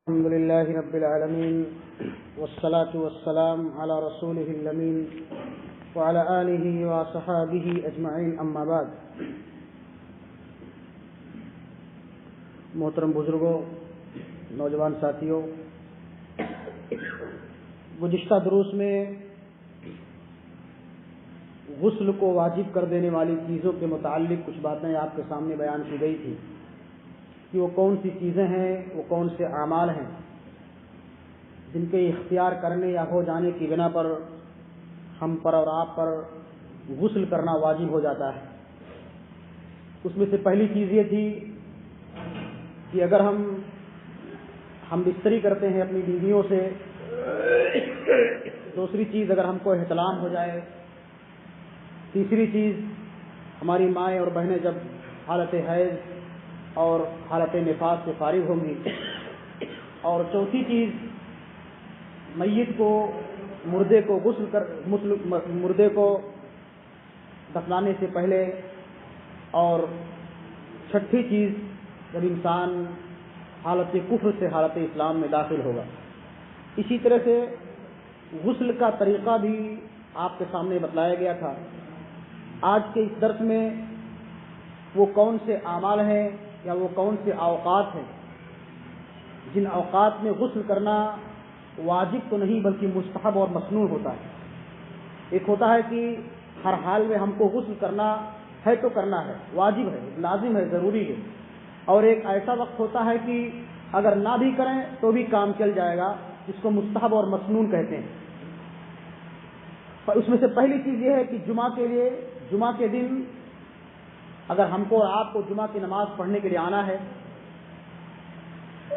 الحمد لله رب العالمين والصلاة والسلام على رسوله الأمين وعلى آله وصحابه أجمعين أما بعد. محترم بزرگوں، نوجوان ساتھیوں، گزشتہ دروس میں غسل کو واجب کر دینے والی چیزوں کے متعلق کچھ باتیں آپ کے سامنے بیان کی گئی تھی کہ وہ کون سی چیزیں ہیں، وہ کون سے اعمال ہیں جن کے اختیار کرنے یا ہو جانے کی بنا پر ہم پر اور آپ پر غسل کرنا واجب ہو جاتا ہے. اس میں سے پہلی چیز یہ تھی کہ اگر ہم بستری کرتے ہیں اپنی بیویوں سے. دوسری چیز اگر ہم کو احتلام ہو جائے. تیسری چیز ہماری مائیں اور بہنیں جب حالت حیض اور حالت نفاس سے فارغ ہوں گی. اور چوتھی چیز میت کو مردے کو دفنانے سے پہلے. اور چھٹی چیز جب انسان حالت کفر سے حالت اسلام میں داخل ہوگا. اسی طرح سے غسل کا طریقہ بھی آپ کے سامنے بتلایا گیا تھا. آج کے اس درس میں وہ کون سے اعمال ہیں یا وہ کون سے اوقات ہیں جن اوقات میں غسل کرنا واجب تو نہیں بلکہ مستحب اور مسنون ہوتا ہے. ایک ہوتا ہے کہ ہر حال میں ہم کو غسل کرنا ہے تو کرنا ہے، واجب ہے، لازم ہے، ضروری ہے. اور ایک ایسا وقت ہوتا ہے کہ اگر نہ بھی کریں تو بھی کام چل جائے گا، جس کو مستحب اور مسنون کہتے ہیں. اس میں سے پہلی چیز یہ ہے کہ جمعہ کے دن اگر ہم کو اور آپ کو جمعہ کی نماز پڑھنے کے لیے آنا ہے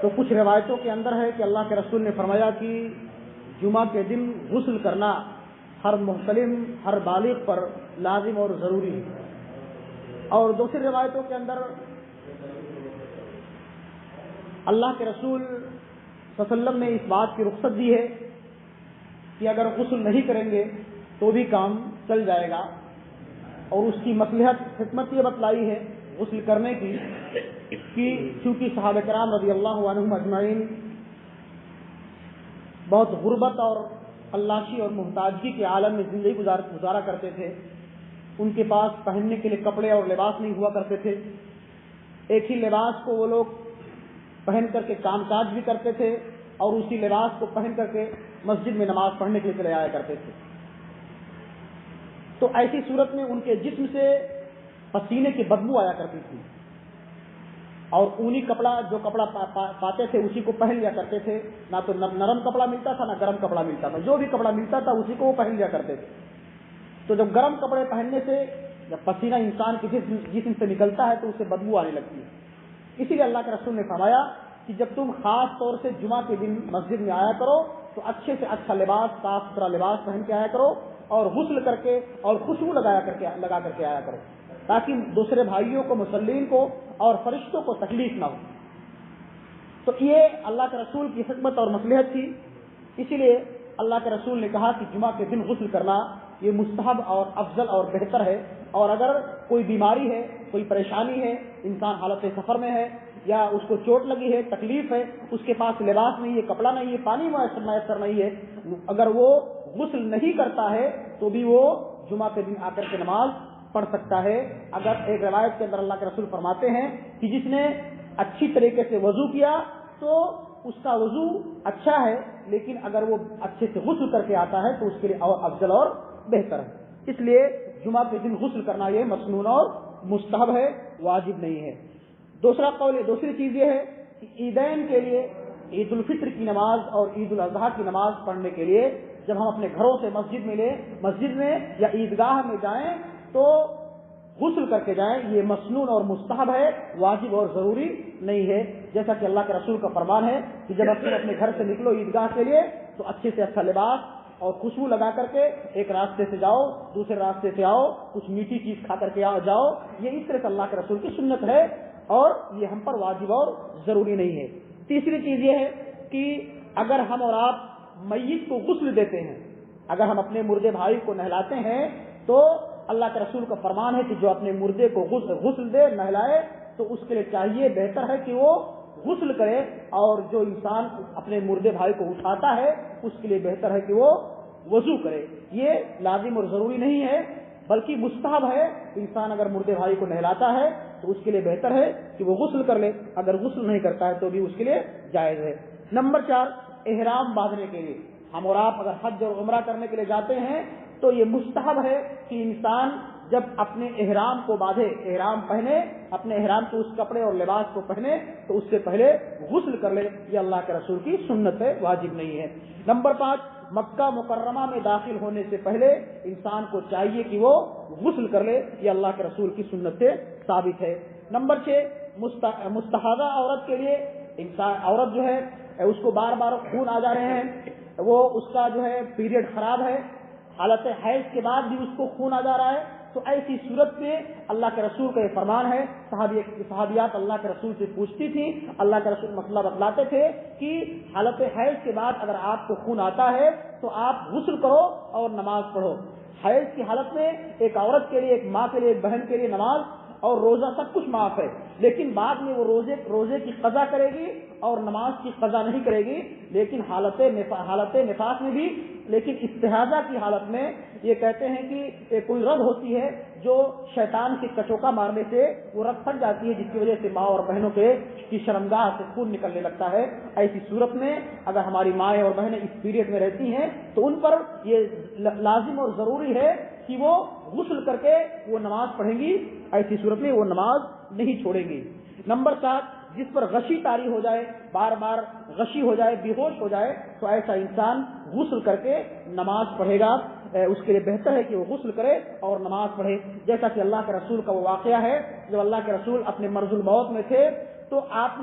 تو کچھ روایتوں کے اندر ہے کہ اللہ کے رسول نے فرمایا کہ جمعہ کے دن غسل کرنا ہر محتلم، ہر بالغ پر لازم اور ضروری ہے. اور دوسری روایتوں کے اندر اللہ کے رسول صلی اللہ علیہ وسلم نے اس بات کی رخصت دی ہے کہ اگر غسل نہیں کریں گے تو بھی کام چل جائے گا. اور اس کی مصلحت، حکمت یہ بتلائی ہے غسل کرنے کی کہ چونکہ صحابہ کرام رضی اللہ عنہم اجمعین بہت غربت اور فلاشی اور محتاجگی کے عالم میں زندگی گزارا کرتے تھے. ان کے پاس پہننے کے لیے کپڑے اور لباس نہیں ہوا کرتے تھے. ایک ہی لباس کو وہ لوگ پہن کر کے کام کاج بھی کرتے تھے اور اسی لباس کو پہن کر کے مسجد میں نماز پڑھنے کے لیے چلے آیا کرتے تھے. تو ایسی صورت میں ان کے جسم سے پسینے کی بدبو آیا کرتی تھی اور اونی کپڑا جو کپڑا پاتے تھے اسی کو پہن لیا کرتے تھے. نہ تو نرم کپڑا ملتا تھا نہ گرم کپڑا ملتا تھا، جو بھی کپڑا ملتا تھا اسی کو وہ پہن لیا کرتے تھے. تو جب گرم کپڑے پہننے سے جب پسینہ انسان کے جسم سے نکلتا ہے تو اسے بدبو آنے لگتی ہے. اسی لیے اللہ کے رسول نے فرمایا کہ جب تم خاص طور سے جمعہ کے دن مسجد میں آیا کرو تو اچھے سے اچھا لباس، صاف ستھرا لباس پہن کے آیا کرو اور غسل کر کے اور خوشبو لگا کر کے آیا کرو تاکہ دوسرے بھائیوں کو، مسلمین کو اور فرشتوں کو تکلیف نہ ہو. تو یہ اللہ کے رسول کی حکمت اور مصلحت تھی. اسی لیے اللہ کے رسول نے کہا کہ جمعہ کے دن غسل کرنا یہ مستحب اور افضل اور بہتر ہے. اور اگر کوئی بیماری ہے، کوئی پریشانی ہے، انسان حالت سفر میں ہے یا اس کو چوٹ لگی ہے، تکلیف ہے، اس کے پاس لباس نہیں ہے، کپڑا نہیں ہے، پانی میسر نہیں ہے، اگر وہ غسل نہیں کرتا ہے تو بھی وہ جمعہ کے دن آ کر کے نماز پڑھ سکتا ہے. اگر ایک روایت کے اندر اللہ کے رسول فرماتے ہیں کہ جس نے اچھی طریقے سے وضو کیا تو اس کا وضو اچھا ہے، لیکن اگر وہ اچھے سے غسل کر کے آتا ہے تو اس کے لیے اور افضل اور بہتر ہے. اس لیے جمعہ کے دن غسل کرنا یہ مسنون اور مستحب ہے، واجب نہیں ہے. دوسری چیز یہ ہے کہ عیدین کے لیے، عید الفطر کی نماز اور عید الاضحیٰ کی نماز پڑھنے کے لیے جب ہم اپنے گھروں سے مسجد میں یا عیدگاہ میں جائیں تو غسل کر کے جائیں. یہ مسنون اور مستحب ہے، واجب اور ضروری نہیں ہے. جیسا کہ اللہ کے رسول کا فرمان ہے کہ جب تم اپنے گھر سے نکلو عیدگاہ کے لیے تو اچھے سے اچھا لباس اور خوشبو لگا کر کے ایک راستے سے جاؤ، دوسرے راستے سے آؤ، کچھ میٹھی چیز کھا کر کے جاؤ. یہ اس طرح سے اللہ کے رسول کی سنت ہے اور یہ ہم پر واجب اور ضروری نہیں ہے. تیسری چیز یہ ہے کہ اگر ہم اور آپ میت کو غسل دیتے ہیں، اگر ہم اپنے مردے بھائی کو نہلاتے ہیں تو اللہ کے رسول کا فرمان ہے کہ جو اپنے مردے کو غسل دے، نہلائے، تو اس کے لیے چاہیے، بہتر ہے کہ وہ غسل کرے، اور جو انسان اپنے مردے بھائی کو اٹھاتا ہے اس کے لیے بہتر ہے کہ وہ وضو کرے۔ یہ لازم اور ضروری نہیں ہے بلکہ مستحب ہے۔ انسان اگر مردے بھائی کو نہلاتا ہے تو اس کے لیے بہتر ہے کہ وہ غسل کر لے، اگر غسل نہیں کرتا ہے تو بھی اس کے لیے جائز ہے۔ نمبر 4، احرام باندھنے کے لیے، ہم اور آپ اگر حج اور عمرہ کرنے کے لیے جاتے ہیں تو یہ مستحب ہے کہ انسان جب اپنے احرام کو باندھے، احرام پہنے، اپنے احرام کے اس کپڑے اور لباس کو پہنے تو اس سے پہلے غسل کر لے۔ یہ اللہ کے رسول کی سنت ہے، واجب نہیں ہے۔ نمبر 5، مکہ مکرمہ میں داخل ہونے سے پہلے انسان کو چاہیے کہ وہ غسل کر لے، یہ اللہ کے رسول کی سنت سے ثابت ہے۔ نمبر 6، مستحاضہ عورت کے لیے، عورت جو ہے اس کو بار بار خون آ جا رہے ہیں، وہ اس کا جو ہے پیریڈ خراب ہے، حالت حیض کے بعد بھی اس کو خون آ جا رہا ہے، تو ایسی صورت میں اللہ کے رسول کا یہ فرمان ہے۔ صحابیات اللہ کے رسول سے پوچھتی تھی، اللہ کے رسول مسئلہ بتلاتے تھے کہ حالت حیض کے بعد اگر آپ کو خون آتا ہے تو آپ غسل کرو اور نماز پڑھو۔ حیض کی حالت میں ایک عورت کے لیے، ایک ماں کے لیے، ایک بہن کے لیے نماز اور روزہ سب کچھ معاف ہے، لیکن بعد میں وہ روزے کی قضا کرے گی اور نماز کی قضا نہیں کرے گی۔ لیکن حالت نفاس میں بھی، لیکن استحاضہ کی حالت میں یہ کہتے ہیں کہ کوئی رگ ہوتی ہے جو شیطان کے کچوکا مارنے سے وہ رگ پھٹ جاتی ہے، جس کی وجہ سے ماں اور بہنوں کی شرمگاہ سے خون نکلنے لگتا ہے۔ ایسی صورت میں اگر ہماری مائیں اور بہنیں اس پیریڈ میں رہتی ہیں تو ان پر یہ لازم اور ضروری ہے کہ وہ غسل کر کے وہ نماز پڑھیں گی، ایسی صورت میں وہ نماز نہیں چھوڑیں گی۔ نمبر 7، جس پر غشی طاری ہو جائے، بار بار غشی ہو جائے، بے ہوش ہو جائے، تو ایسا انسان غسل کر کے نماز پڑھے گا، اس کے لیے بہتر ہے کہ وہ غسل کرے اور نماز پڑھے۔ جیسا کہ اللہ کے رسول کا وہ واقعہ ہے، جب اللہ کے رسول اپنے مرض الموت میں تھے تو آپ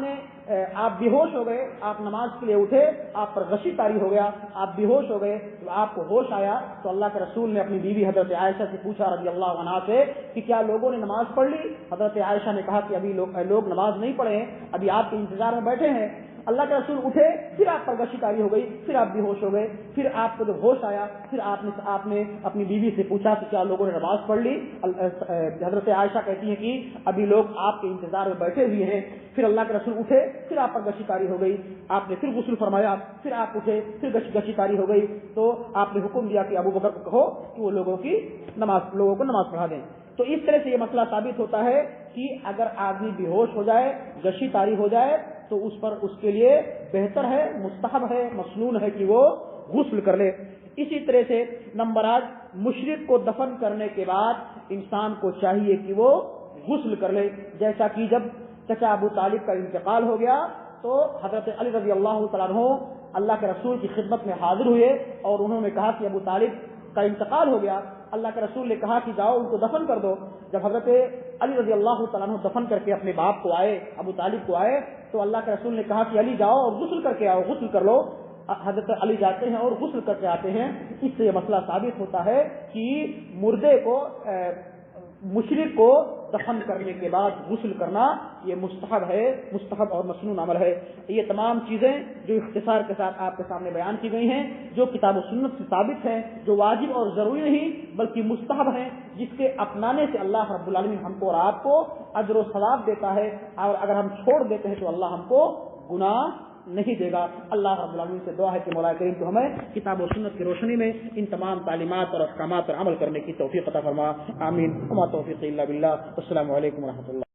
بے ہوش ہو گئے، آپ نماز کے لیے اٹھے، آپ پر غشی طاری ہو گیا، آپ بے ہوش ہو گئے، آپ کو ہوش آیا تو اللہ کے رسول نے اپنی بیوی حضرت عائشہ سے پوچھا رضی اللہ عنہا سے کہ کیا لوگوں نے نماز پڑھ لی؟ حضرت عائشہ نے کہا کہ ابھی لوگ نماز نہیں پڑھے ہیں، ابھی آپ کے انتظار میں بیٹھے ہیں۔ اللہ کے رسول اٹھے، پھر آپ پر غشی طاری ہو گئی، پھر آپ بے ہوش ہو گئے، پھر آپ کو جب ہوش آیا پھر آپ نے اپنی بیوی سے پوچھا کہ کیا لوگوں نے نماز پڑھ لی؟ حضرت عائشہ کہتی ہیں کہ ابھی لوگ آپ کے انتظار میں بیٹھے ہوئے ہیں۔ پھر اللہ کے رسول اٹھے، پھر آپ پر غشی طاری ہو گئی، آپ نے پھر غسل فرمایا، پھر آپ اٹھے، پھر غشی طاری ہو گئی، تو آپ نے حکم دیا کہ ابو بکر کو کہو کہ وہ لوگوں کو نماز پڑھا دیں۔ تو اس طرح سے یہ مسئلہ ثابت ہوتا ہے کہ اگر آدمی بے ہوش ہو جائے، غشی طاری ہو جائے تو اس کے لیے بہتر ہے، مستحب ہے، مسنون ہے کہ وہ غسل کر لے۔ اسی طرح سے نمبر 8، مشرک کو دفن کرنے کے بعد انسان کو چاہیے کہ وہ غسل کر لے۔ جیسا کہ جب چچا ابو طالب کا انتقال ہو گیا تو حضرت علی رضی اللہ تعالیٰ عنہ اللہ کے رسول کی خدمت میں حاضر ہوئے اور انہوں نے کہا کہ ابو طالب کا انتقال ہو گیا۔ اللہ کے رسول نے کہا کہ جاؤ ان کو دفن کر دو۔ جب حضرت علی رضی اللہ تعالیٰ عنہ دفن کر کے اپنے باپ کو آئے، ابو طالب کو آئے، تو اللہ کے رسول نے کہا کہ علی جاؤ اور غسل کر کے آؤ، غسل کر لو۔ حضرت علی جاتے ہیں اور غسل کر کے آتے ہیں۔ اس سے یہ مسئلہ ثابت ہوتا ہے کہ مشرک کو دفن کرنے کے بعد غسل کرنا یہ مستحب اور مسنون عمل ہے۔ یہ تمام چیزیں جو اختصار کے ساتھ آپ کے سامنے بیان کی گئی ہیں، جو کتاب و سنت سے ثابت ہیں، جو واجب اور ضروری نہیں بلکہ مستحب ہیں، جس کے اپنانے سے اللہ رب العالمین ہم کو اور آپ کو اجر و ثواب دیتا ہے، اور اگر ہم چھوڑ دیتے ہیں تو اللہ ہم کو گناہ نہیں دے گا۔ اللہ رب العالمین سے دعا ہے کہ مولا کریم کو ہمیں کتاب و سنت کی روشنی میں ان تمام تعلیمات اور احکامات پر عمل کرنے کی توفیق عطا فرما، آمین۔ وما توفیق الا باللہ۔ السلام علیکم و رحمۃ اللہ۔